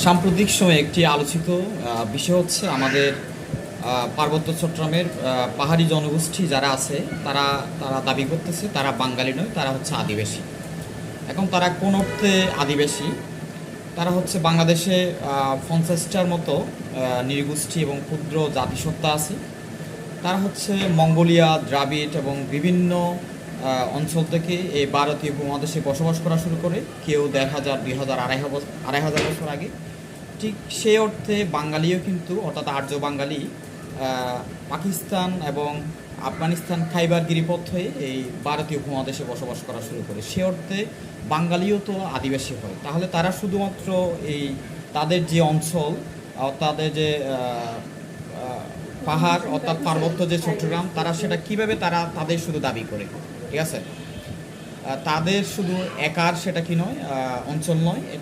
সাম্প্রতিক সময়ে একটি আলোচিত বিষয় হচ্ছে আমাদের পার্বত্য চট্টগ্রামের পাহাড়ি জনগোষ্ঠী যারা আছে তারা তারা দাবি করতেছে তারা বাঙালি নয়, তারা হচ্ছে আদিবাসী। এখন তারা কোন অর্থে আদিবাসী? তারা হচ্ছে বাংলাদেশে 50টার মতো নৃগোষ্ঠী এবং ক্ষুদ্র জাতিসত্তা আছে। তারা হচ্ছে মঙ্গোলিয়া, দ্রাবিড় এবং বিভিন্ন অঞ্চল থেকে এই ভারতীয় উপমহাদেশে বসবাস করা শুরু করে, কেউ 1,500, 2,000, 2,500 বছর আগে। ঠিক সেই অর্থে বাঙালিও কিন্তু, অর্থাৎ আর্য বাঙালি পাকিস্তান এবং আফগানিস্তান খাইবার গিরিপথ হয়ে এই ভারতীয় উপমহাদেশে বসবাস করা শুরু করে। সে অর্থে বাঙালিও তো আদিবাসী হয়। তাহলে তারা শুধুমাত্র এই তাদের যে অঞ্চল, তাদের যে পাহাড় অর্থাৎ পার্বত্য যে চট্টগ্রাম, তারা সেটা কিভাবে তাদের শুধু দাবি করে, ঠিক আছে? তাদের শুধু একার সেটা কি নয়, অঞ্চল নয়, এটা